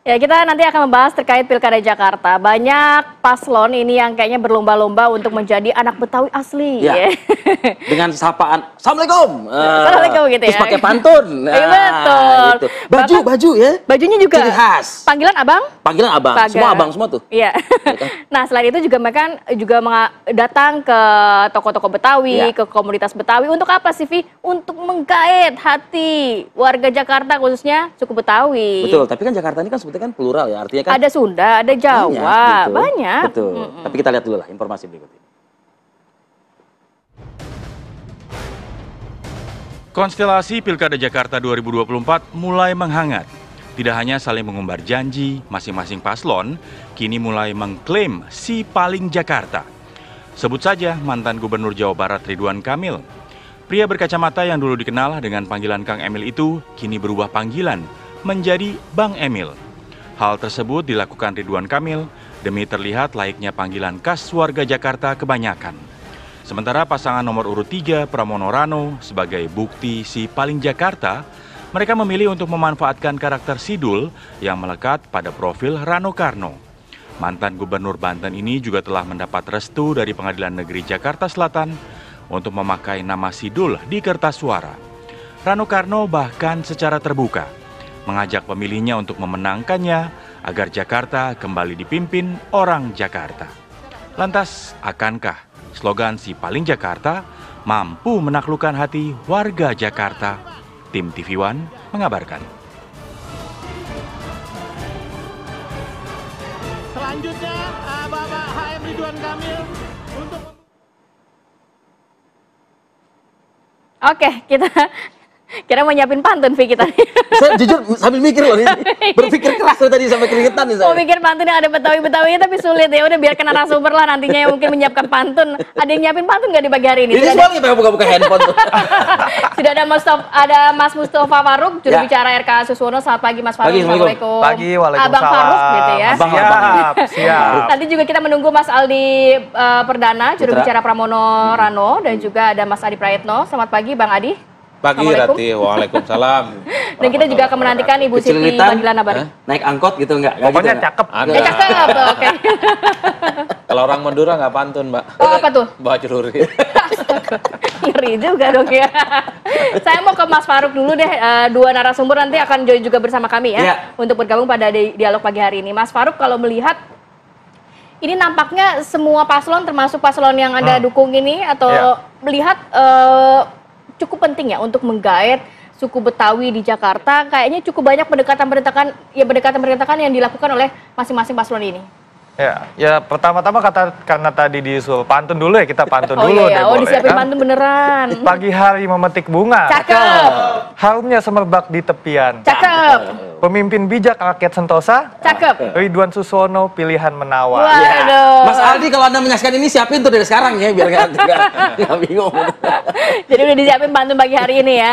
Ya, kita nanti akan membahas terkait Pilkada Jakarta. Banyak paslon ini yang kayaknya berlomba-lomba untuk menjadi anak Betawi asli. Ya. Dengan sapaan, Assalamualaikum. Assalamualaikum gitu ya. Terus pakai pantun. Betul. Gitu. Baju ya. Bajunya juga. Ciri khas. Panggilan abang? Panggilan abang. Pagar. Semua abang semua tuh. Iya. Nah, selain itu juga mereka juga datang ke toko-toko Betawi, ke komunitas Betawi. Untuk apa sih, Vi? Untuk menggait hati warga Jakarta, khususnya suku Betawi. Betul, tapi kan Jakarta ini kan sebetulnya kan plural ya, artinya kan ada Sunda, ada Jawa, banyak. Betul. Tapi kita lihat dulu lah informasi berikut ini. Konstelasi Pilkada Jakarta 2024 mulai menghangat. Tidak hanya saling mengumbar janji, masing-masing paslon kini mulai mengklaim si paling Jakarta. Sebut saja mantan Gubernur Jawa Barat Ridwan Kamil. Pria berkacamata yang dulu dikenal dengan panggilan Kang Emil itu kini berubah panggilan menjadi Bang Emil. Hal tersebut dilakukan Ridwan Kamil demi terlihat layaknya panggilan khas warga Jakarta kebanyakan. Sementara pasangan nomor urut 3 Pramono Rano sebagai bukti si paling Jakarta, mereka memilih untuk memanfaatkan karakter Sidul yang melekat pada profil Rano Karno. Mantan Gubernur Banten ini juga telah mendapat restu dari Pengadilan Negeri Jakarta Selatan untuk memakai nama Sidul di kertas suara. Rano Karno bahkan secara terbuka mengajak pemilihnya untuk memenangkannya agar Jakarta kembali dipimpin orang Jakarta. Lantas, akankah slogan si paling Jakarta mampu menaklukkan hati warga Jakarta? Tim TV One mengabarkan. Selanjutnya, Bapak HM Ridwan Kamil untuk... Oke, kita mau nyiapin pantun, Vi, kita. Saya jujur sambil mikir loh, berpikir keras tadi sampai keringetan nih saya. Mau mikir pantun yang ada Betawi-Betawinya tapi sulit ya. Udah biarkan narasumber lah nantinya yang mungkin menyiapkan pantun. Ada yang nyiapin pantun nggak di pagi hari ini? Ini semua nih buka-buka handphone tuh. Sudah ada Mas Mustafa Faruk, juru bicara RK Suswono. Selamat pagi Mas Faruk. Assalamualaikum. Pagi, waalaikumsalam. Abang Faruk gitu ya. Siap. Nanti juga kita menunggu Mas Aldi Perdana, juru bicara Pramono Rano, dan juga ada Mas Adi Prayetno. Selamat pagi Bang Adi. Pagi Rati, waalaikumsalam. Dan kita juga akan menantikan Ibu Siti Badilana Abari. Naik angkot gitu enggak? Pokoknya gitu, cakep. Ya cakep, oke. Kalau orang Madura nggak pantun, Mbak. Oh, apa tuh? Bawa celuri. Ngeri juga dong ya. Saya mau ke Mas Faruk dulu deh. Dua narasumber nanti akan join juga bersama kami ya. Untuk bergabung pada dialog pagi hari ini. Mas Faruk, kalau melihat ini nampaknya semua paslon termasuk paslon yang Anda dukung ini atau melihat cukup penting ya untuk menggait suku Betawi di Jakarta. Kayaknya cukup banyak pendekatan-pendekatan yang dilakukan oleh masing-masing paslon ini. Ya pertama-tama karena tadi disuruh pantun dulu ya, kita pantun dulu deh. Oh, disiapin pantun beneran. Pagi hari memetik bunga. Cakep. Harumnya semerbak di tepian. Cakep. Pemimpin bijak rakyat sentosa. Cakep. Ridwan Suswono pilihan menawar. Waduh. Mas Aldi kalau Anda menyaksikan ini siapin tuh dari sekarang ya, biar nggak bingung. Jadi udah disiapin pantun pagi hari ini ya.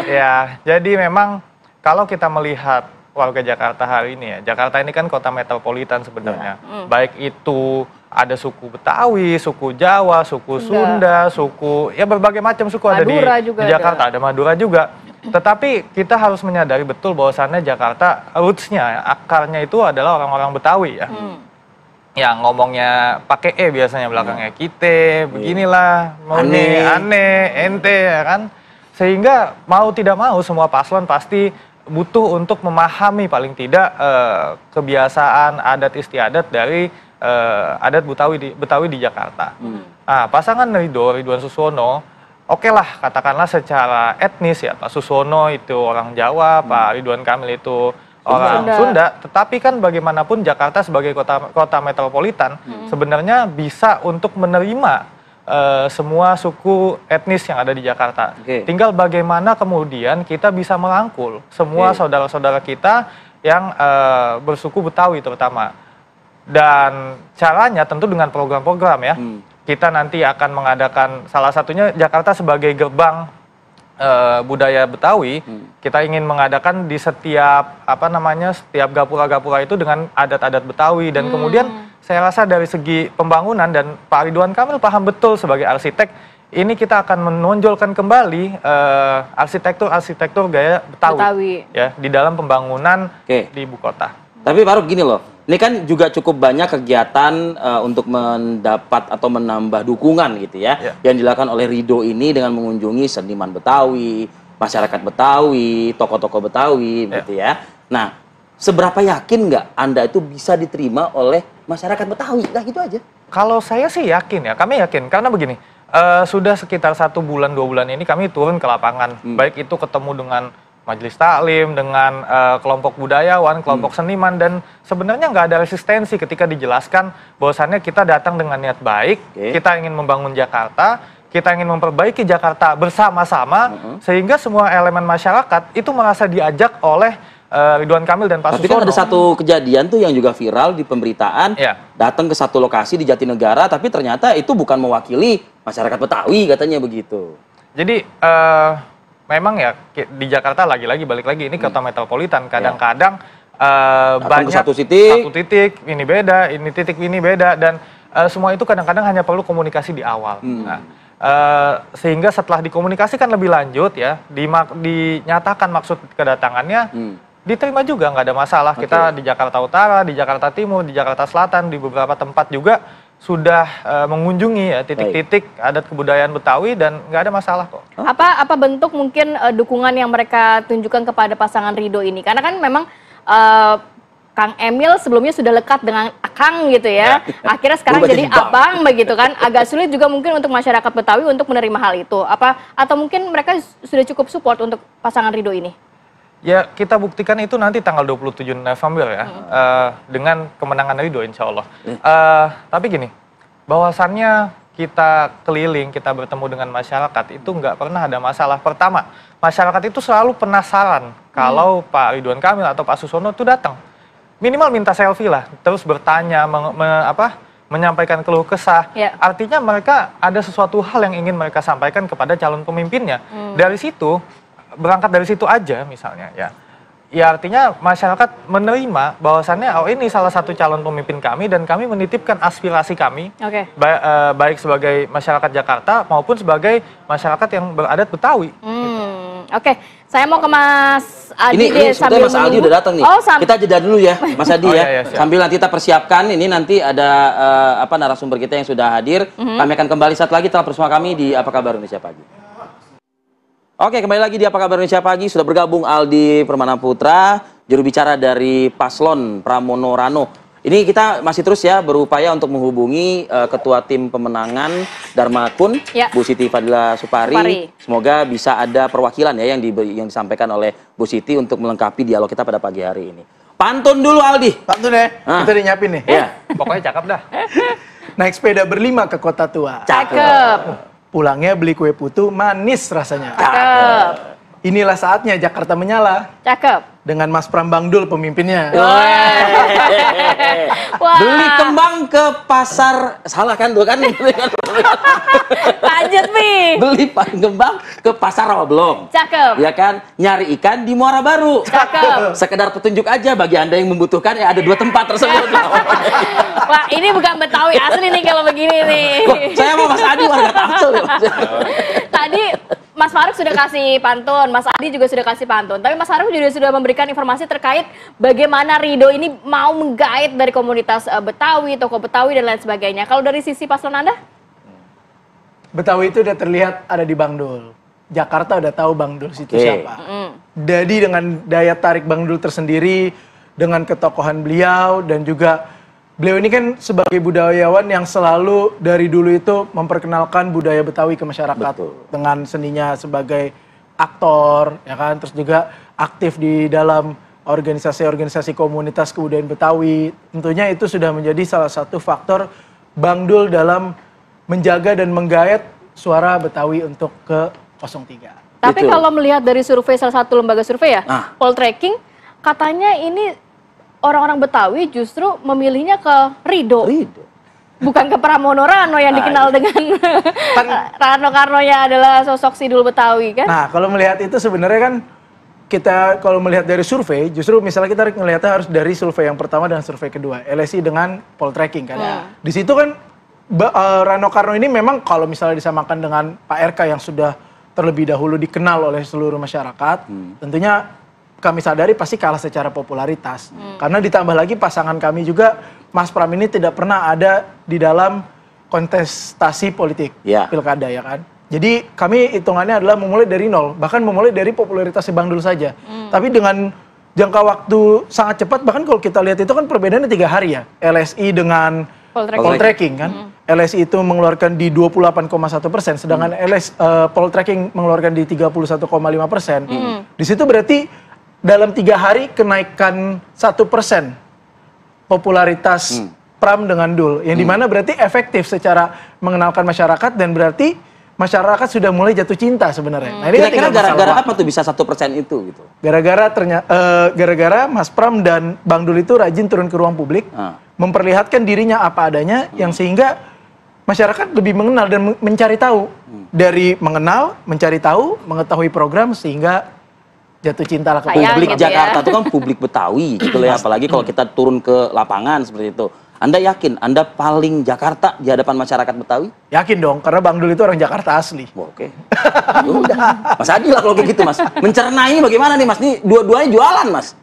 Ya, jadi memang kalau kita melihat warga Jakarta hari ini ya, Jakarta ini kan kota metropolitan sebenarnya. Baik itu ada suku Betawi, suku Jawa, suku Sunda, suku ya berbagai macam suku Madura ada di Jakarta, ada Madura juga. Tetapi kita harus menyadari betul bahwasannya Jakarta roots-nya, akarnya itu adalah orang-orang Betawi ya. Yang ngomongnya pakai biasanya belakangnya kita, beginilah, aneh, ente ya kan. Sehingga mau tidak mau semua paslon pasti butuh untuk memahami paling tidak kebiasaan adat istiadat dari adat Betawi di Jakarta. Nah, pasangan Ridwan Suswono, oke lah katakanlah secara etnis ya, Pak Suswono itu orang Jawa, Pak Ridwan Kamil itu orang Sunda. Tetapi kan bagaimanapun Jakarta sebagai kota metropolitan sebenarnya bisa untuk menerima semua suku etnis yang ada di Jakarta. Tinggal bagaimana kemudian kita bisa merangkul semua saudara-saudara kita yang bersuku Betawi terutama. Dan caranya tentu dengan program-program ya. Kita nanti akan mengadakan salah satunya Jakarta sebagai gerbang budaya Betawi. Kita ingin mengadakan di setiap setiap gapura-gapura itu dengan adat-adat Betawi dan kemudian saya rasa dari segi pembangunan dan Pak Ridwan Kamil paham betul sebagai arsitek, ini kita akan menonjolkan kembali arsitektur gaya Betawi. Ya, di dalam pembangunan di ibu kota. Tapi Faruk gini loh, ini kan juga cukup banyak kegiatan untuk mendapat atau menambah dukungan gitu ya, yang dilakukan oleh Ridho ini dengan mengunjungi seniman Betawi, masyarakat Betawi, tokoh-tokoh Betawi gitu ya. Nah, seberapa yakin nggak Anda itu bisa diterima oleh masyarakat Betawi? Nah gitu aja. Kalau saya sih yakin ya, kami yakin karena begini, sudah sekitar 1 bulan 2 bulan ini kami turun ke lapangan, baik itu ketemu dengan majelis taklim, dengan kelompok budayawan, kelompok seniman, dan sebenarnya nggak ada resistensi ketika dijelaskan bahwasannya kita datang dengan niat baik, kita ingin membangun Jakarta, kita ingin memperbaiki Jakarta bersama-sama, sehingga semua elemen masyarakat itu merasa diajak oleh Ridwan Kamil dan Pak Susono. Tapi kan ada satu kejadian tuh yang juga viral di pemberitaan, datang ke satu lokasi di Jatinegara, tapi ternyata itu bukan mewakili masyarakat Betawi, katanya begitu. Jadi memang ya di Jakarta lagi-lagi balik lagi ini kota metropolitan, kadang-kadang banyak satu titik ini beda, ini titik ini beda, dan semua itu kadang-kadang hanya perlu komunikasi di awal. Nah, sehingga setelah dikomunikasikan lebih lanjut ya, dinyatakan maksud kedatangannya, diterima juga, nggak ada masalah. Kita di Jakarta Utara, di Jakarta Timur, di Jakarta Selatan, di beberapa tempat juga sudah mengunjungi ya titik-titik adat kebudayaan Betawi, dan nggak ada masalah kok. Apa bentuk mungkin dukungan yang mereka tunjukkan kepada pasangan Ridho ini? Karena kan memang Kang Emil sebelumnya sudah lekat dengan Akang gitu ya. Akhirnya sekarang jadi abang begitu kan. Agak sulit juga mungkin untuk masyarakat Betawi untuk menerima hal itu. Atau mungkin mereka sudah cukup support untuk pasangan Ridho ini? Ya, kita buktikan itu nanti tanggal 27 November ya, dengan kemenangan Ridho insya Allah. Tapi gini, bahwasannya kita keliling, kita bertemu dengan masyarakat, itu nggak pernah ada masalah. Pertama, masyarakat itu selalu penasaran kalau Pak Ridwan Kamil atau Pak Susono itu datang. Minimal minta selfie lah, terus bertanya, menyampaikan keluh kesah. Artinya mereka ada sesuatu hal yang ingin mereka sampaikan kepada calon pemimpinnya. Dari situ, berangkat dari situ aja misalnya ya artinya masyarakat menerima bahwasannya ini salah satu calon pemimpin kami, dan kami menitipkan aspirasi kami, baik sebagai masyarakat Jakarta maupun sebagai masyarakat yang beradat Betawi. Oke, saya mau ke Mas Adi ini sebetulnya Mas Aldi udah datang nih. Kita jeda dulu ya Mas Adi ya. Sambil nanti kita persiapkan, ini nanti ada narasumber kita yang sudah hadir. Kami akan kembali saat lagi tetap bersama kami di Apa Kabar Indonesia Pagi. Oke, kembali lagi di Apa Kabar Indonesia Pagi. Sudah bergabung Aldi Permana Putra, juru bicara dari Paslon Pramono Rano. Ini kita masih terus ya berupaya untuk menghubungi Ketua Tim Pemenangan Dharma Kun, Bu Siti Fadila Supari. Semoga bisa ada perwakilan ya yang disampaikan oleh Bu Siti untuk melengkapi dialog kita pada pagi hari ini. Pantun dulu Aldi. Pantun ya, kita udah nyiapin nih. Pokoknya cakep dah. Naik sepeda berlima ke kota tua. Cakep. Pulangnya beli kue putu manis rasanya. Cakep. Inilah saatnya Jakarta menyala. Cakep. Dengan Mas Pram Bangdul pemimpinnya. Beli kembang ke pasar, salah kan tuh kan? Lanjut Mi. Beli kembang ke pasar Rawabelong. Cakep. Ya kan? Nyari ikan di Muara Baru. Cakep. Sekedar petunjuk aja bagi Anda yang membutuhkan, ada 2 tempat tersebut. Wah, ini bukan Betawi asli nih kalau begini nih. Saya mau Mas Adi warga Tangsel. Tadi Mas Faruk sudah kasih pantun, Mas Adi juga sudah kasih pantun. Tapi Mas Faruk juga sudah memberikan informasi terkait bagaimana Ridho ini mau menggait dari komunitas Betawi, tokoh Betawi dan lain sebagainya. Kalau dari sisi paslon Anda? Betawi itu udah terlihat ada di Bangdul. Jakarta udah tahu Bangdul situ siapa. Jadi dengan daya tarik Bangdul tersendiri, dengan ketokohan beliau, dan juga beliau ini kan sebagai budayawan yang selalu dari dulu itu memperkenalkan budaya Betawi ke masyarakat. Dengan seninya sebagai aktor, ya kan, terus juga aktif di dalam organisasi-organisasi komunitas kebudayaan Betawi. Tentunya itu sudah menjadi salah satu faktor Bangdul dalam menjaga dan menggait suara Betawi untuk ke 03. Tapi kalau melihat dari survei salah satu lembaga survei ya, Poltreking, katanya ini orang-orang Betawi justru memilihnya ke Ridho. Bukan ke Pramono Rano yang dikenal dengan Rano Karnonya adalah sosok sidul Betawi kan? Nah, kalau melihat itu sebenarnya kan kita kalau melihat dari survei, justru misalnya kita melihatnya harus dari survei yang pertama dan survei kedua, LSI dengan Poltreking kan. Di situ kan Rano Karno ini memang kalau misalnya disamakan dengan Pak RK yang sudah terlebih dahulu dikenal oleh seluruh masyarakat, tentunya kami sadari pasti kalah secara popularitas. Karena ditambah lagi pasangan kami juga, Mas Pram ini tidak pernah ada di dalam kontestasi politik pilkada ya kan. Jadi kami hitungannya adalah memulai dari nol, bahkan memulai dari popularitas Bang Dul saja. Tapi dengan jangka waktu sangat cepat, bahkan kalau kita lihat itu kan perbedaannya 3 hari ya. LSI dengan Poltreking kan. LSI itu mengeluarkan di 28,1%, sedangkan Poltreking mengeluarkan di 31,5%. Di situ berarti dalam 3 hari kenaikan 1% popularitas Pram dengan Dul, yang dimana berarti efektif secara mengenalkan masyarakat dan berarti masyarakat sudah mulai jatuh cinta sebenarnya. Nah, ini kira-kira gara-gara apa tuh bisa 1% itu gitu? Gara-gara Mas Pram dan Bang Dul itu rajin turun ke ruang publik, memperlihatkan dirinya apa adanya, yang sehingga masyarakat lebih mengenal dan mencari tahu. Dari mengenal, mencari tahu, mengetahui program, sehingga jatuh cinta lah ke publik gitu Jakarta itu kan publik Betawi gitu ya, apalagi kalau kita turun ke lapangan seperti itu. Anda yakin Anda paling Jakarta di hadapan masyarakat Betawi? Yakin dong, karena Bang Dul itu orang Jakarta asli. Oke. Udah. Mas Adi lah kalau kayak gitu, Mas. Mencernai bagaimana nih, Mas? Nih dua-duanya jualan, Mas.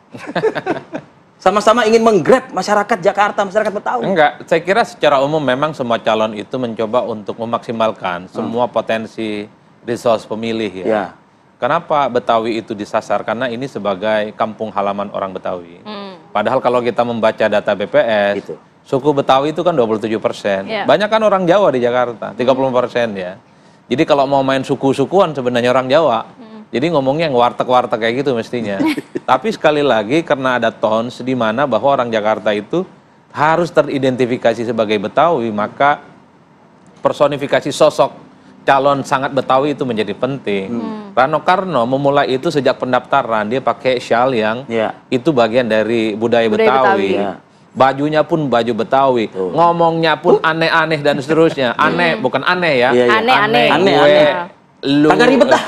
Sama-sama ingin menggrab masyarakat Jakarta, masyarakat Betawi. Enggak, saya kira secara umum memang semua calon itu mencoba untuk memaksimalkan semua potensi resource pemilih ya. Kenapa Betawi itu disasar? Karena ini sebagai kampung halaman orang Betawi. Padahal kalau kita membaca data BPS, suku Betawi itu kan 27%. Banyak kan orang Jawa di Jakarta, 30% ya. Jadi kalau mau main suku-sukuan sebenarnya orang Jawa. Jadi ngomongnya yang warteg-warteg kayak gitu mestinya. Tapi sekali lagi karena ada tons di mana bahwa orang Jakarta itu harus teridentifikasi sebagai Betawi, maka personifikasi sosok calon sangat Betawi itu menjadi penting. Rano Karno memulai itu sejak pendaftaran, dia pakai syal yang itu bagian dari budaya Betawi. Bajunya pun baju Betawi, ngomongnya pun aneh-aneh dan seterusnya. Aneh, bukan aneh ya. Aneh. Kagak ribet dah.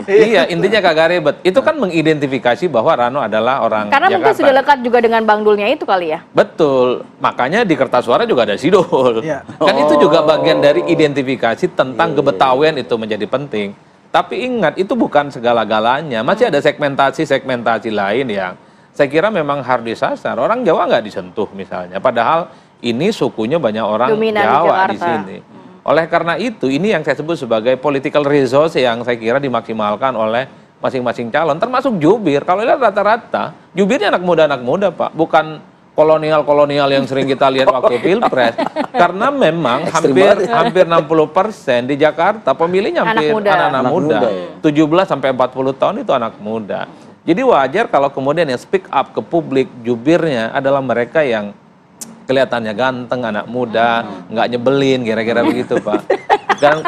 Iya, intinya kagak ribet. Itu kan mengidentifikasi bahwa Rano adalah orang Karena Jakarta. Mungkin sudah lekat juga dengan Bang Dulnya itu kali ya? Betul. Makanya di kertas suara juga ada Sidul. Kan itu juga bagian dari identifikasi tentang kebetawian itu menjadi penting. Tapi ingat, itu bukan segala-galanya. Masih ada segmentasi lain yang saya kira memang harus disasar. Orang Jawa nggak disentuh misalnya. Padahal ini sukunya banyak orang dominan Jawa di sini. Oleh karena itu, ini yang saya sebut sebagai political resource yang saya kira dimaksimalkan oleh masing-masing calon, termasuk jubir. Kalau lihat rata-rata, jubirnya anak muda, Pak. Bukan kolonial-kolonial yang sering kita lihat waktu Pilpres. Karena memang hampir 60% di Jakarta pemilihnya hampir anak-anak muda. 17 sampai 40 tahun itu anak muda. Jadi wajar kalau kemudian yang speak up ke publik jubirnya adalah mereka yang kelihatannya ganteng, anak muda, nggak nyebelin, kira-kira begitu, Pak. Dan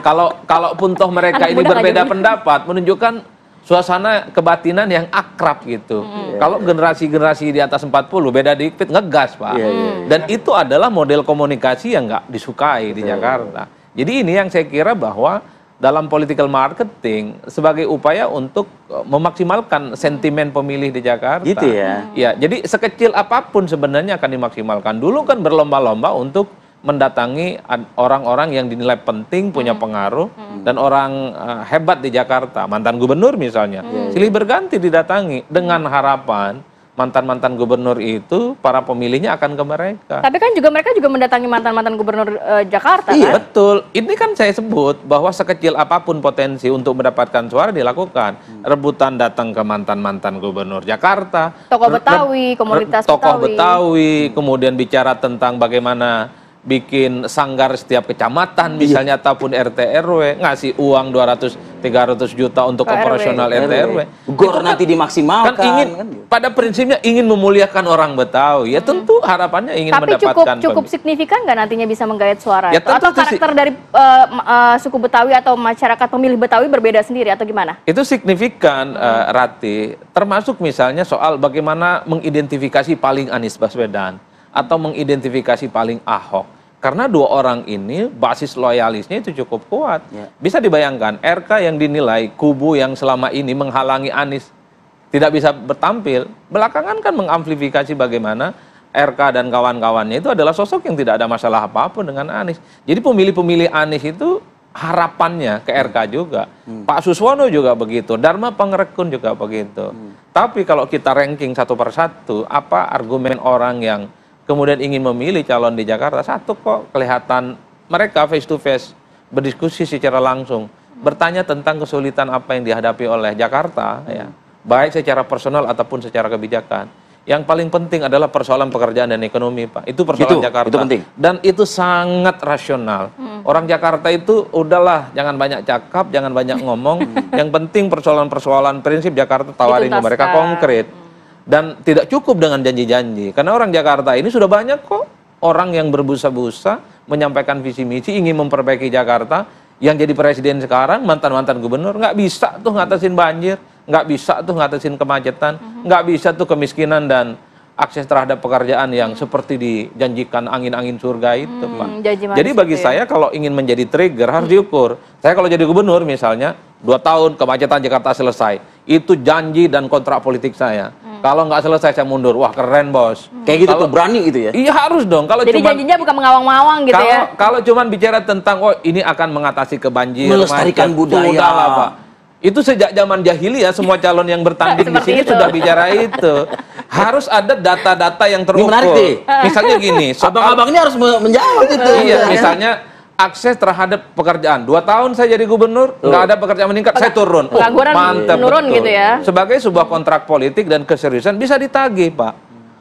kalaupun toh mereka ini berbeda pendapat, menunjukkan suasana kebatinan yang akrab gitu. Kalau generasi-generasi di atas 40, beda dikit, ngegas, Pak. Dan itu adalah model komunikasi yang nggak disukai di Jakarta. Jadi ini yang saya kira bahwa dalam political marketing sebagai upaya untuk memaksimalkan sentimen pemilih di Jakarta. Gitu ya. Ya, jadi sekecil apapun sebenarnya akan dimaksimalkan. Dulu kan berlomba-lomba untuk mendatangi orang-orang yang dinilai penting, punya pengaruh, dan orang hebat di Jakarta. Mantan gubernur misalnya. Silih berganti didatangi dengan harapan mantan-mantan gubernur itu para pemilihnya akan ke mereka. Tapi kan mereka juga mendatangi mantan-mantan gubernur Jakarta iya, kan? Betul. Ini kan saya sebut bahwa sekecil apapun potensi untuk mendapatkan suara dilakukan. Rebutan datang ke mantan-mantan gubernur Jakarta. Tokoh Betawi, komunitas tokoh Betawi, kemudian bicara tentang bagaimana bikin sanggar setiap kecamatan misalnya ataupun RT RW, ngasih uang 200-300 juta untuk operasional RT RW. Gor nanti dimaksimalkan. Kan ingin, pada prinsipnya ingin memuliakan orang Betawi. Ya tentu harapannya ingin mendapatkan. Tapi cukup signifikan nggak nantinya bisa menggait suara? Ya, atau karakter dari suku Betawi atau masyarakat pemilih Betawi berbeda sendiri atau gimana? Itu signifikan, Rati. Termasuk misalnya soal bagaimana mengidentifikasi paling Anies Baswedan atau mengidentifikasi paling Ahok. Karena dua orang ini basis loyalisnya itu cukup kuat. Bisa dibayangkan RK yang dinilai kubu yang selama ini menghalangi Anies tidak bisa bertampil, belakangan kan mengamplifikasi bagaimana RK dan kawan-kawannya itu adalah sosok yang tidak ada masalah apapun dengan Anies. Jadi pemilih-pemilih Anies itu harapannya ke RK juga. Pak Suswono juga begitu, Dharma Pangrekun juga begitu. Tapi kalau kita ranking satu persatu, apa argumen orang yang kemudian ingin memilih calon di Jakarta? Satu kok, kelihatan mereka face to face, berdiskusi secara langsung, bertanya tentang kesulitan apa yang dihadapi oleh Jakarta, ya, baik secara personal ataupun secara kebijakan. Yang paling penting adalah persoalan pekerjaan dan ekonomi, Pak. Itu persoalan Jakarta. Itu penting. Dan itu sangat rasional. Orang Jakarta itu udahlah, jangan banyak cakap, jangan banyak ngomong. Yang penting persoalan-persoalan prinsip Jakarta tawarin ke mereka konkret. Dan tidak cukup dengan janji-janji. Karena orang Jakarta ini sudah banyak kok orang yang berbusa-busa menyampaikan visi misi ingin memperbaiki Jakarta. Yang jadi presiden sekarang mantan-mantan gubernur nggak bisa tuh ngatasin banjir, nggak bisa tuh ngatasin kemacetan, nggak bisa tuh kemiskinan dan akses terhadap pekerjaan yang seperti dijanjikan angin-angin surga itu, Pak. Jadi bagi saya kalau ingin menjadi trigger harus diukur. Saya kalau jadi gubernur misalnya 2 tahun kemacetan Jakarta selesai, itu janji dan kontrak politik saya. Kalau nggak selesai saya mundur. Wah keren bos. Kayak gitu tuh berani gitu ya? Iya harus dong. Kalau jadi janjinya bukan mengawang-awang gitu ya? Kalau cuman bicara tentang ini akan mengatasi kebanjiran, melestarikan budaya, Pak. Itu sejak zaman jahiliyah semua calon yang bertanding di sini sudah bicara itu. Harus ada data-data yang terukur. Ini menarik nih. Misalnya gini, abang-abang ini harus menjawab itu. Iya, misalnya akses terhadap pekerjaan. 2 tahun saya jadi gubernur, nggak ada pekerjaan meningkat, saya turun. Mantap betul. Gitu ya. Sebagai sebuah kontrak politik dan keseriusan bisa ditagih, Pak.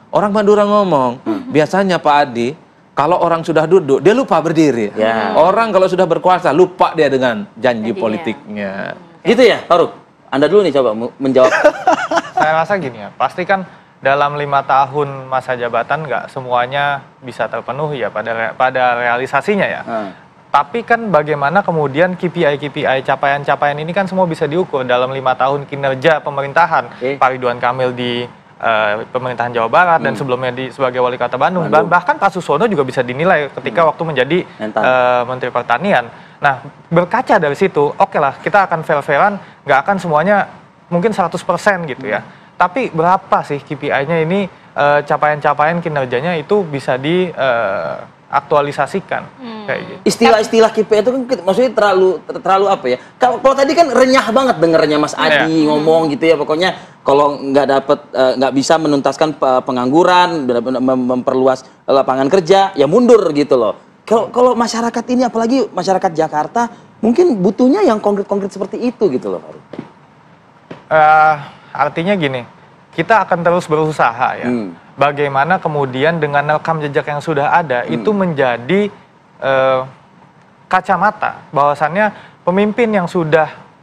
Orang Madura ngomong, biasanya Pak Adi, kalau orang sudah duduk, dia lupa berdiri. Orang kalau sudah berkuasa, lupa dia dengan janji politiknya. Gitu ya, Faruk? Anda dulu nih coba menjawab. Saya rasa gini ya, pasti kan dalam 5 tahun masa jabatan nggak semuanya bisa terpenuhi ya pada realisasinya ya. Tapi kan bagaimana kemudian KPI, capaian-capaian ini kan semua bisa diukur dalam 5 tahun kinerja pemerintahan. Pak Ridwan Kamil di pemerintahan Jawa Barat dan sebelumnya sebagai wali kota Bandung. Bahkan Pak Suswono juga bisa dinilai ketika waktu menjadi Menteri Pertanian. Nah, berkaca dari situ, oke lah kita akan fair-fairan, nggak akan semuanya mungkin 100% gitu ya. Tapi berapa sih KPI-nya ini, capaian-capaian kinerjanya itu bisa diaktualisasikan kayak gitu. Istilah-istilah KPI itu kan maksudnya terlalu apa ya? Kalau tadi kan renyah banget dengernya Mas Adi ngomong gitu ya, pokoknya kalau nggak bisa menuntaskan pengangguran, memperluas lapangan kerja, ya mundur gitu loh. Kalau masyarakat ini, apalagi masyarakat Jakarta, mungkin butuhnya yang konkret-konkret seperti itu gitu loh. Artinya gini, kita akan terus berusaha ya. Bagaimana kemudian dengan rekam jejak yang sudah ada itu menjadi kacamata bahwasannya pemimpin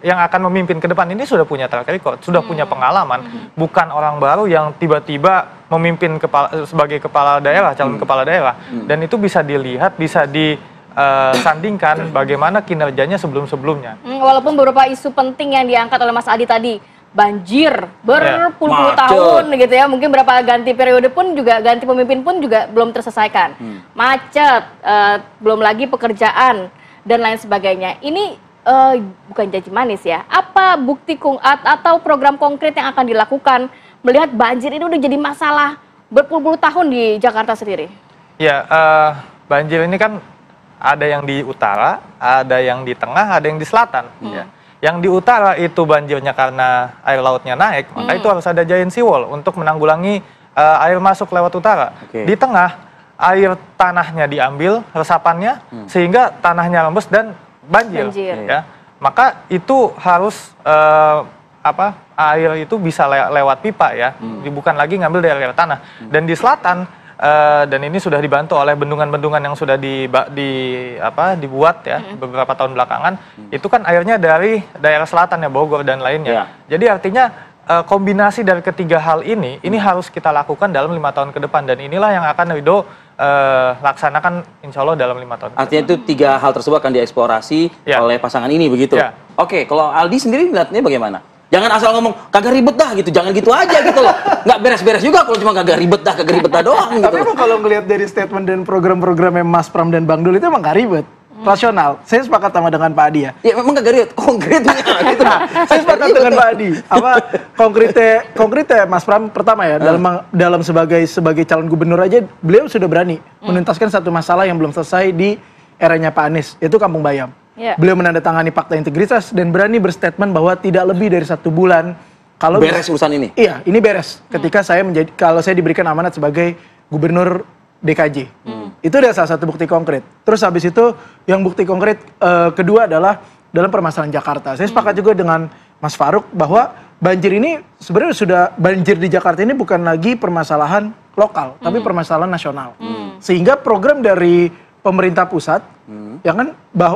yang akan memimpin ke depan ini sudah punya track record, sudah punya pengalaman, bukan orang baru yang tiba-tiba memimpin sebagai kepala daerah, calon kepala daerah, dan itu bisa dilihat, bisa disandingkan bagaimana kinerjanya sebelum-sebelumnya. Walaupun beberapa isu penting yang diangkat oleh Mas Adi tadi, banjir berpuluh-puluh tahun gitu ya, mungkin berapa ganti periode pun juga, ganti pemimpin pun juga belum terselesaikan, macet, belum lagi pekerjaan dan lain sebagainya. Ini bukan janji manis ya. Apa bukti atau program konkret yang akan dilakukan melihat banjir ini udah jadi masalah berpuluh-puluh tahun di Jakarta sendiri? Ya, banjir ini kan ada yang di utara, ada yang di tengah, ada yang di selatan. Ya. Yang di utara itu banjirnya karena air lautnya naik, maka itu harus ada giant seawall untuk menanggulangi air masuk lewat utara. Di tengah, air tanahnya diambil, resapannya, sehingga tanahnya rembes dan banjir. Ya. Maka itu harus air itu bisa lewat pipa ya, bukan lagi ngambil dari air tanah. Dan di selatan, dan ini sudah dibantu oleh bendungan-bendungan yang sudah dibuat ya beberapa tahun belakangan, itu kan airnya dari daerah selatan ya, Bogor dan lainnya. Jadi artinya kombinasi dari ketiga hal ini harus kita lakukan dalam 5 tahun ke depan, dan inilah yang akan Ridho laksanakan insya Allah dalam 5 tahun. Artinya itu 3 hal tersebut akan dieksplorasi oleh pasangan ini begitu. Oke, kalau Aldi sendiri melihatnya bagaimana? Jangan asal ngomong kagak ribet dah gitu, jangan gitu aja gitu loh. Nggak beres-beres juga kalau cuma kagak ribet dah doang gitu. Tapi emang kalau ngelihat dari statement dan program-programnya Mas Pram dan Bang Dul itu emang nggak ribet. Rasional. Saya sepakat sama dengan Pak Adi ya. Ya memang kagak ribet, konkretnya gitu. Saya sepakat dengan Pak Adi. Apa konkretnya Mas Pram pertama ya, dalam sebagai calon gubernur aja beliau sudah berani menuntaskan satu masalah yang belum selesai di eranya Pak Anies, yaitu Kampung Bayam. Beliau menandatangani fakta integritas dan berani berstatement bahwa tidak lebih dari 1 bulan kalau beres urusan ini. Iya, ini beres. Ketika kalau saya diberikan amanat sebagai gubernur DKJ. Itu adalah salah satu bukti konkret. Terus habis itu yang bukti konkret kedua adalah dalam permasalahan Jakarta. Saya sepakat juga dengan Mas Farouk bahwa banjir ini sebenarnya banjir di Jakarta ini bukan lagi permasalahan lokal, tapi permasalahan nasional. Sehingga program dari pemerintah pusat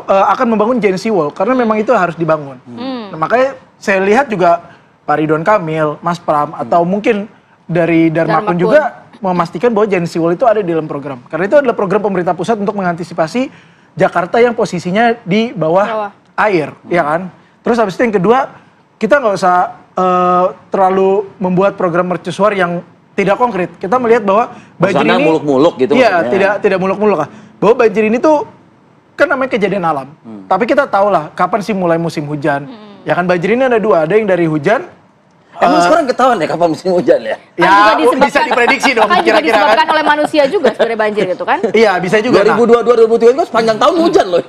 akan membangun Gen-Z Wall karena memang itu harus dibangun. Nah, makanya saya lihat juga Pak Ridwan Kamil, Mas Pram atau mungkin dari Darmakun juga memastikan bahwa Gen-Z Wall itu ada di dalam program. Karena itu adalah program pemerintah pusat untuk mengantisipasi Jakarta yang posisinya di bawah air, ya kan? Terus habis itu yang kedua, kita nggak usah terlalu membuat program mercusuar yang tidak konkret. Kita melihat bahwa banjir ini muluk-muluk gitu. Iya, tidak muluk-muluk lah. Bahwa banjir ini tuh kan namanya kejadian alam. Tapi kita tahu lah kapan sih mulai musim hujan. Ya kan banjir ini ada 2, ada yang dari hujan. Emang sekarang ketahuan ya kapan musim hujan ya? Ya bisa diprediksi dong kira-kira. Kan disebabkan oleh manusia juga sebenarnya banjir gitu kan? Iya bisa juga. 2022 2023 kan sepanjang tahun hujan loh.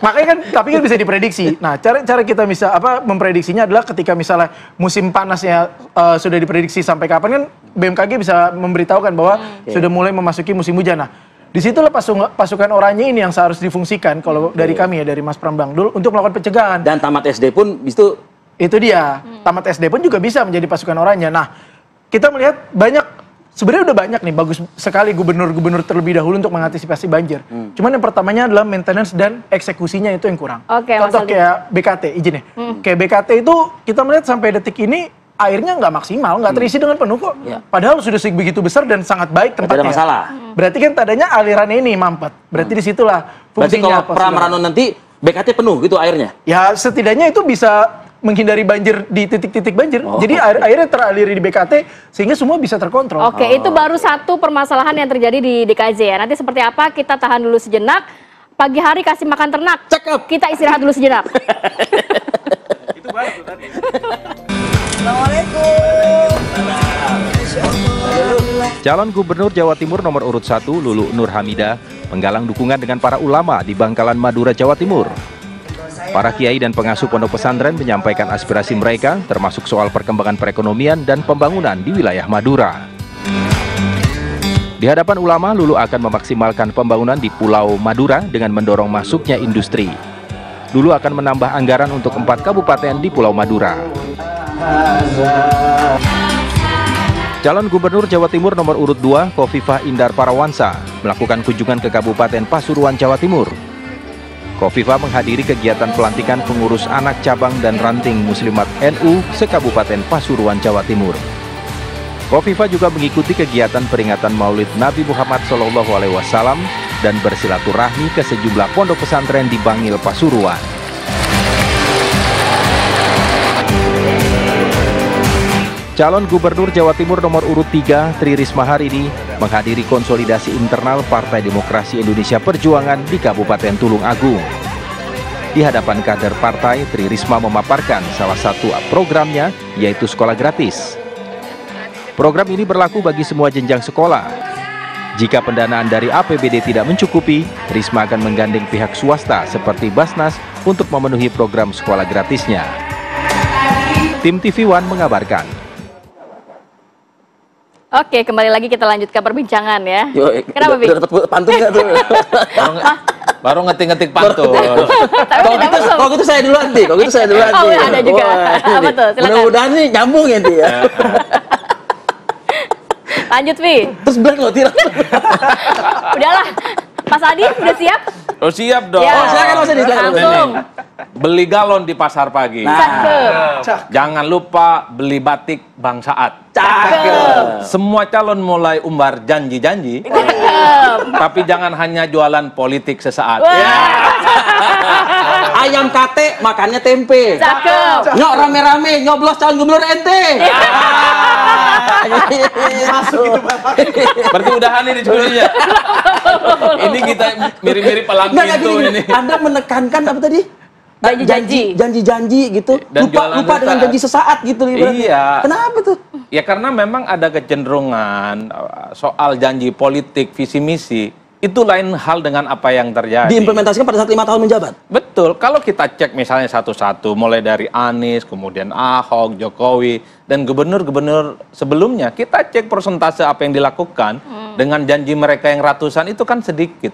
Makanya kan tapi kan bisa diprediksi. Nah cara kita bisa memprediksinya adalah ketika misalnya musim panasnya sudah diprediksi sampai kapan kan BMKG bisa memberitahukan bahwa sudah mulai memasuki musim hujan. Nah disitulah pasukan oranye ini yang seharusnya difungsikan kalau dari kami ya dari Mas Pram Bangdul untuk melakukan pencegahan. Dan tamat SD pun itu dia, tamat SD pun juga bisa menjadi pasukan oranye. Nah, kita melihat sebenarnya udah banyak nih, bagus sekali gubernur-gubernur terlebih dahulu untuk mengantisipasi banjir. Cuman yang pertamanya adalah maintenance dan eksekusinya itu yang kurang. Contoh kayak BKT, izin ya. Kayak BKT itu kita melihat sampai detik ini airnya nggak maksimal, nggak terisi dengan penuh kok. Padahal sudah begitu besar dan sangat baik tempatnya. Tidak ada masalah. Berarti kan tadanya alirannya ini mampet. Berarti disitulah fungsinya. Berarti kalau Prambanan nanti BKT penuh gitu airnya? Ya setidaknya itu bisa menghindari banjir di titik-titik banjir. Jadi airnya teraliri di BKT sehingga semua bisa terkontrol. Oke, itu baru satu permasalahan yang terjadi di DKJ ya. Nanti seperti apa kita tahan dulu sejenak. Pagi hari kasih makan ternak. Cakep. Kita istirahat dulu sejenak. Itu baru tuh tadi. Assalamualaikum. Calon Gubernur Jawa Timur nomor urut 1 Lulu Nur Hamidah menggalang dukungan dengan para ulama di Bangkalan, Madura, Jawa Timur. Para kiai dan pengasuh pondok pesantren menyampaikan aspirasi mereka, termasuk soal perkembangan perekonomian dan pembangunan di wilayah Madura. Di hadapan ulama, Lulu akan memaksimalkan pembangunan di Pulau Madura dengan mendorong masuknya industri. Lulu akan menambah anggaran untuk 4 kabupaten di Pulau Madura. Calon Gubernur Jawa Timur nomor urut 2, Khofifah Indar Parawansa, melakukan kunjungan ke Kabupaten Pasuruan, Jawa Timur. Khofifah menghadiri kegiatan pelantikan pengurus anak cabang dan ranting Muslimat NU se-Kabupaten Pasuruan, Jawa Timur. Khofifah juga mengikuti kegiatan peringatan Maulid Nabi Muhammad SAW dan bersilaturahmi ke sejumlah pondok pesantren di Bangil, Pasuruan. Calon Gubernur Jawa Timur nomor urut 3, Tri Risma hari ini menghadiri konsolidasi internal Partai Demokrasi Indonesia Perjuangan di Kabupaten Tulung Agung. Di hadapan kader partai, Tri Risma memaparkan salah satu programnya, yaitu sekolah gratis. Program ini berlaku bagi semua jenjang sekolah. Jika pendanaan dari APBD tidak mencukupi, Risma akan menggandeng pihak swasta seperti Basnas untuk memenuhi program sekolah gratisnya. Tim TV One mengabarkan. Oke, kembali lagi kita lanjutkan perbincangan ya. Kenapa, Bi? Udah dapat pantun nggak tuh? Baru ngetik-ngetik pantun. Kalau gitu saya duluan, Ti. Kalau gitu saya duluan, Ti. Oh, ada juga. Apa tuh? Silakan. Mudah-mudahan nih nyambung ya, Ti ya. Lanjut, Vi. Terus blank loh, Ti. Udahlah. Mas Adi, udah siap? Oh, siap dong. Ya. Oh, silakan Mas Adi, silakan. Langsung. Beli galon di pasar pagi. Jangan lupa beli batik Bang Saat. Cakep. Semua calon mulai umbar janji-janji. Tapi jangan hanya jualan politik sesaat. Ayam kate, makannya tempe. Cakep. Nyok rame-rame, nyoblos calon gubernur ente. Masuk gitu Bapak. Berarti udahan ini judulnya. Ini kita mirip-mirip pelanggan itu ini. Anda menekankan apa tadi? Janji-janji gitu. Dan Lupa dengan janji sesaat gitu. Iya. Kenapa tuh? Ya karena memang ada kecenderungan soal janji politik, visi misi Itu lain hal dengan apa yang terjadi. Diimplementasikan pada saat 5 tahun menjabat. Betul. Kalau kita cek misalnya satu-satu, mulai dari Anies, kemudian Ahok, Jokowi, dan gubernur-gubernur sebelumnya, kita cek persentase apa yang dilakukan dengan janji mereka yang ratusan itu kan sedikit.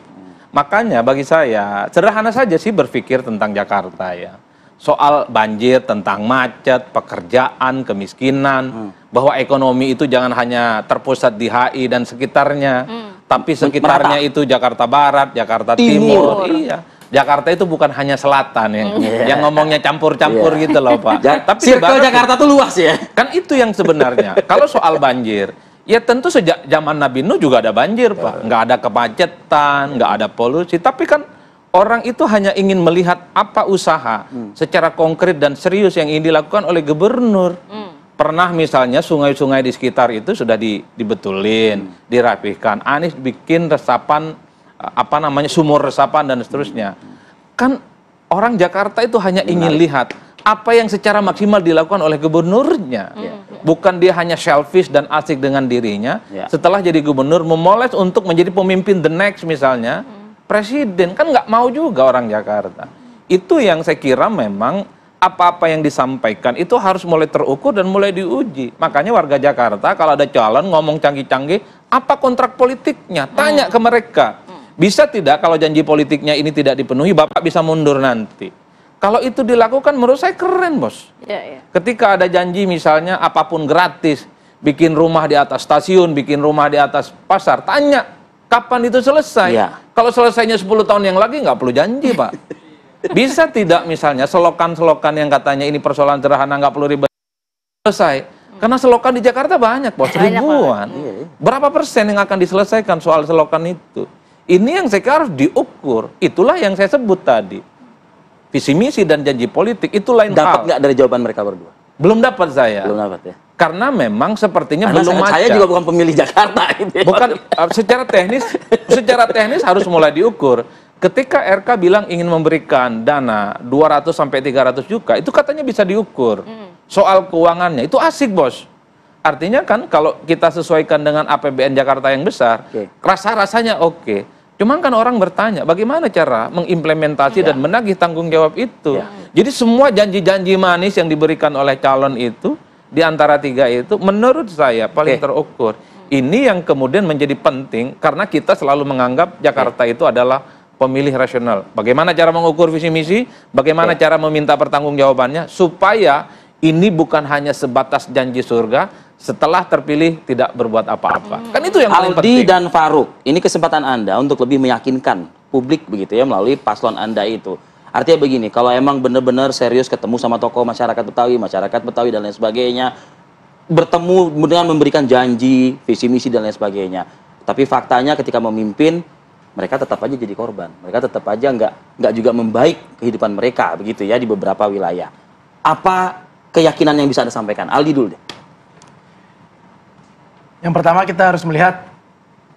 Makanya bagi saya, sederhana saja sih berpikir tentang Jakarta ya. Soal banjir, tentang macet, pekerjaan, kemiskinan, bahwa ekonomi itu jangan hanya terpusat di HI dan sekitarnya, tapi sekitarnya itu Jakarta Barat, Jakarta Timur. Iya. Jakarta itu bukan hanya selatan yang ngomongnya campur-campur gitu loh Pak. Tapi circle Jakarta tuh luas ya. Kan itu yang sebenarnya. Kalau soal banjir, ya tentu sejak zaman Nabi Nuh juga ada banjir Pak. Nggak ada kemacetan, nggak ada polusi. Tapi kan orang itu hanya ingin melihat apa usaha secara konkret dan serius yang ingin dilakukan oleh gubernur. Pernah misalnya sungai-sungai di sekitar itu sudah dibetulin, dirapihkan. Anies bikin resapan, sumur resapan dan seterusnya. Kan orang Jakarta itu hanya ingin lihat apa yang secara maksimal dilakukan oleh gubernurnya. Bukan dia hanya selfish dan asik dengan dirinya. Setelah jadi gubernur, memoles untuk menjadi pemimpin the next misalnya. Presiden, kan nggak mau juga orang Jakarta. Itu yang saya kira memang apa-apa yang disampaikan itu harus mulai terukur dan mulai diuji. Makanya warga Jakarta kalau ada calon ngomong canggih-canggih, apa kontrak politiknya? Tanya ke mereka. Bisa tidak kalau janji politiknya ini tidak dipenuhi, Bapak bisa mundur nanti. Kalau itu dilakukan menurut saya keren, Bos. Ketika ada janji misalnya apapun gratis, bikin rumah di atas stasiun, bikin rumah di atas pasar, tanya kapan itu selesai. Kalau selesainya 10 tahun yang lagi nggak perlu janji, Pak. Bisa tidak misalnya selokan-selokan yang katanya ini persoalan sederhana nggak perlu ribet selesai? Karena selokan di Jakarta banyak, Bos, ribuan. Berapa persen yang akan diselesaikan soal selokan itu? Ini yang saya kira harus diukur. Itulah yang saya sebut tadi. Visi misi dan janji politik itu lain hal. Dapat nggak dari jawaban mereka berdua? Belum dapat saya. Belum dapat ya. Karena memang sepertinya karena belum macet. Saya juga bukan pemilih Jakarta. Gitu ya. Bukan secara teknis harus mulai diukur. Ketika RK bilang ingin memberikan dana 200 sampai 300 juta, itu katanya bisa diukur. Soal keuangannya itu asik, Bos. Artinya kan kalau kita sesuaikan dengan APBN Jakarta yang besar, rasa-rasanya oke. Cuman kan orang bertanya, bagaimana cara mengimplementasi dan menagih tanggung jawab itu? Jadi semua janji-janji manis yang diberikan oleh calon itu, di antara 3 itu, menurut saya paling terukur. Ini yang kemudian menjadi penting, karena kita selalu menganggap Jakarta itu adalah pemilih rasional. Bagaimana cara mengukur visi misi, bagaimana cara meminta pertanggungjawabannya, supaya ini bukan hanya sebatas janji surga, setelah terpilih tidak berbuat apa-apa. Kan itu yang paling penting. Aldi dan Farouk, ini kesempatan Anda untuk lebih meyakinkan publik begitu ya, melalui paslon Anda itu. Artinya begini, kalau emang benar-benar serius ketemu sama tokoh masyarakat Betawi dan lain sebagainya, bertemu dengan memberikan janji, visi misi dan lain sebagainya. Tapi faktanya ketika memimpin, mereka tetap aja jadi korban. Mereka tetap aja nggak juga membaik kehidupan mereka begitu ya di beberapa wilayah. Apa keyakinan yang bisa Anda sampaikan? Aldi dulu deh. Yang pertama kita harus melihat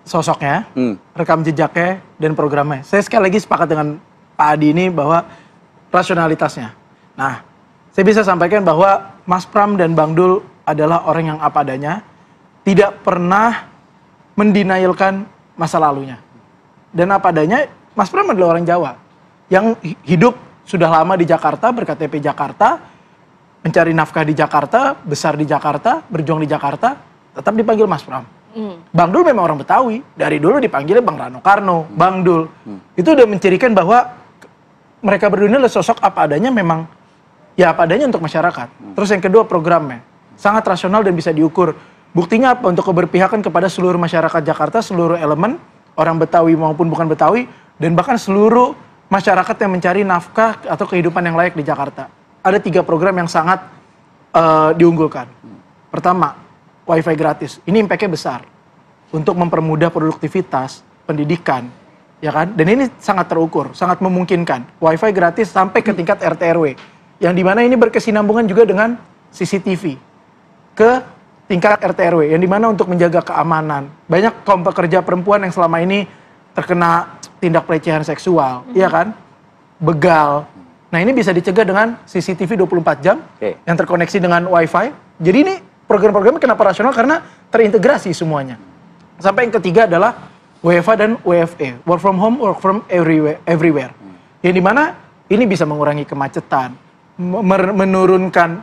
sosoknya, rekam jejaknya, dan programnya. Saya sekali lagi sepakat dengan Pak Adi ini bahwa rasionalitasnya. Nah, saya bisa sampaikan bahwa Mas Pram dan Bang Dul adalah orang yang apa adanya, tidak pernah mendenialkan masa lalunya. Dan apa adanya, Mas Pram adalah orang Jawa yang hidup sudah lama di Jakarta, berKTP Jakarta, mencari nafkah di Jakarta, besar di Jakarta, berjuang di Jakarta, tetap dipanggil Mas Pram. Bang Dul memang orang Betawi, dari dulu dipanggilnya Bang Rano Karno, Bang Dul. Itu udah mencirikan bahwa mereka berdua ini adalah sosok apa adanya, memang ya apa adanya untuk masyarakat. Terus yang kedua, programnya sangat rasional dan bisa diukur. Buktinya apa? Untuk keberpihakan kepada seluruh masyarakat Jakarta, seluruh elemen, orang Betawi maupun bukan Betawi, dan bahkan seluruh masyarakat yang mencari nafkah atau kehidupan yang layak di Jakarta. Ada 3 program yang sangat diunggulkan. Pertama, WiFi gratis. Ini impact-nya besar untuk mempermudah produktivitas, pendidikan, ya kan? Dan ini sangat terukur, sangat memungkinkan. WiFi gratis sampai ke tingkat RT RW, yang dimana ini berkesinambungan juga dengan CCTV ke tingkat RT RW, yang dimana untuk menjaga keamanan. Banyak kaum pekerja perempuan yang selama ini terkena tindak pelecehan seksual, iya kan? Begal. Nah, ini bisa dicegah dengan CCTV 24 jam yang terkoneksi dengan WiFi. Jadi ini program-programnya kenapa rasional? Karena terintegrasi semuanya. Sampai yang ketiga adalah WFH dan WFE, work from home, work from everywhere. Yang dimana ini bisa mengurangi kemacetan, menurunkan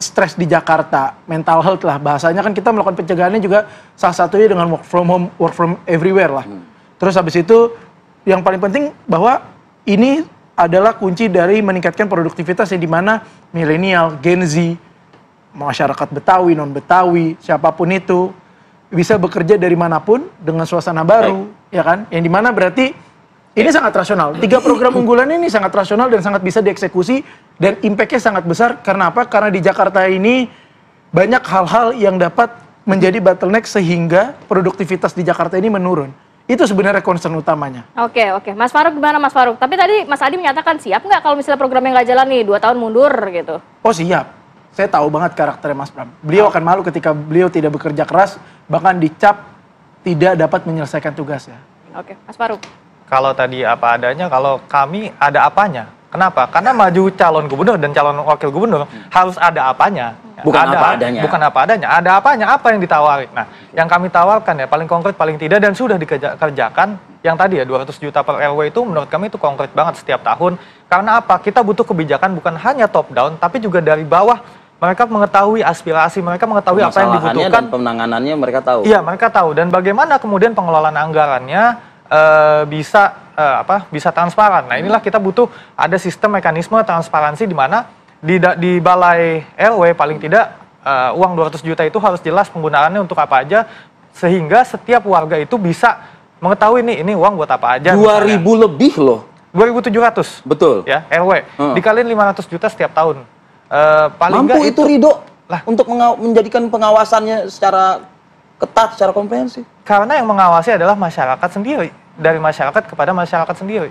stres di Jakarta, mental health lah bahasanya, kan kita melakukan pencegahannya juga salah satunya dengan work from home, work from everywhere lah. Terus habis itu yang paling penting bahwa ini adalah kunci dari meningkatkan produktivitas yang dimana milenial, Gen Z, masyarakat Betawi, non Betawi, siapapun itu bisa bekerja dari manapun dengan suasana baru, ya kan? Yang dimana berarti ini sangat rasional. 3 program unggulan ini sangat rasional dan sangat bisa dieksekusi dan impact-nya sangat besar. Karena apa? Karena di Jakarta ini banyak hal-hal yang dapat menjadi bottleneck sehingga produktivitas di Jakarta ini menurun. Itu sebenarnya concern utamanya. Oke. Mas Faruk gimana Mas Faruk? Tapi tadi Mas Adi menyatakan siap nggak kalau misalnya programnya nggak jalan nih 2 tahun mundur gitu? Oh siap. Saya tahu banget karakternya Mas Pram. Beliau akan malu ketika beliau tidak bekerja keras, bahkan dicap tidak dapat menyelesaikan tugasnya. Oke, Mas Faruk. Kalau tadi apa adanya, kalau kami ada apanya. Kenapa? Karena maju calon gubernur dan calon wakil gubernur harus ada apanya. Bukan apa adanya. Bukan apa adanya, ada apanya, apa yang ditawarin. Nah, yang kami tawarkan ya paling konkret, paling tidak dan sudah dikerjakan. Yang tadi ya 200 juta per RW itu menurut kami itu konkret banget setiap tahun. Karena apa? Kita butuh kebijakan bukan hanya top down, tapi juga dari bawah. Mereka mengetahui aspirasi, mereka mengetahui apa yang dibutuhkan. Dan penanganannya mereka tahu. Iya, mereka tahu. Dan bagaimana kemudian pengelolaan anggarannya bisa transparan. Nah, inilah kita butuh ada sistem mekanisme transparansi di mana di balai RW paling tidak uang 200 juta itu harus jelas penggunaannya untuk apa aja sehingga setiap warga itu bisa mengetahui ini uang buat apa aja. 2.000 lebih loh. 2.700. Betul. Ya, RW. Dikaliin 500 juta setiap tahun. Paling mampu itu ridho lah untuk menjadikan pengawasannya secara ketat, secara komprehensif. Karena yang mengawasi adalah masyarakat sendiri, dari masyarakat kepada masyarakat sendiri.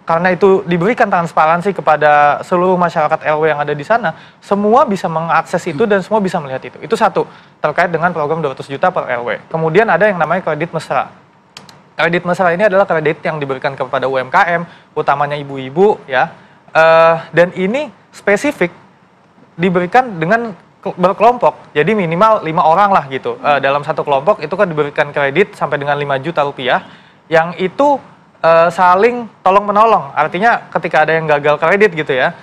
Karena itu diberikan transparansi kepada seluruh masyarakat RW yang ada di sana, semua bisa mengakses itu dan semua bisa melihat itu. Itu satu, terkait dengan program 200 juta per RW. Kemudian ada yang namanya kredit mesra. Kredit mesra ini adalah kredit yang diberikan kepada UMKM, utamanya ibu-ibu ya. Dan ini spesifik diberikan dengan berkelompok, jadi minimal 5 orang lah gitu. Dalam satu kelompok itu kan diberikan kredit sampai dengan 5 juta rupiah, yang itu saling tolong-menolong. Artinya ketika ada yang gagal kredit gitu ya,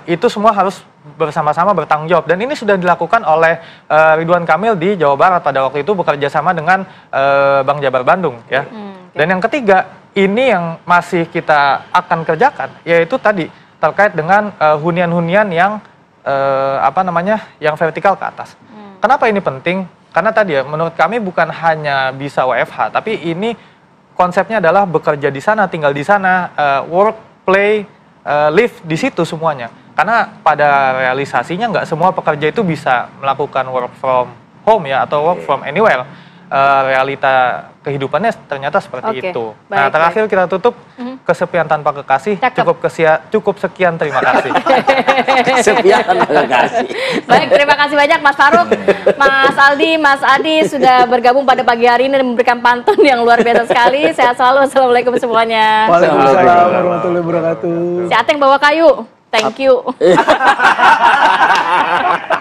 itu semua harus bersama-sama bertanggung jawab. Dan ini sudah dilakukan oleh Ridwan Kamil di Jawa Barat pada waktu itu bekerja sama dengan Bank Jabar Bandung ya. Dan yang ketiga, ini yang masih kita akan kerjakan, yaitu tadi terkait dengan hunian-hunian yang yang vertikal ke atas. Kenapa ini penting? Karena tadi ya, menurut kami bukan hanya bisa WFH, tapi ini konsepnya adalah bekerja di sana, tinggal di sana, work, play, live di situ semuanya. Karena pada realisasinya nggak semua pekerja itu bisa melakukan work from home ya atau work from anywhere. Realita kehidupannya ternyata seperti itu. Nah, terakhir kita tutup kesepian tanpa kekasih. Cukup sekian, terima kasih. Kesepian tanpa kekasih. Baik, terima kasih banyak Mas Faruk, Mas Aldi, Mas Adi sudah bergabung pada pagi hari ini dan memberikan pantun yang luar biasa sekali. Sehat selalu. Assalamualaikum semuanya. Waalaikumsalam warahmatullahi wabarakatuh. Si Ateng bawa kayu. Thank you.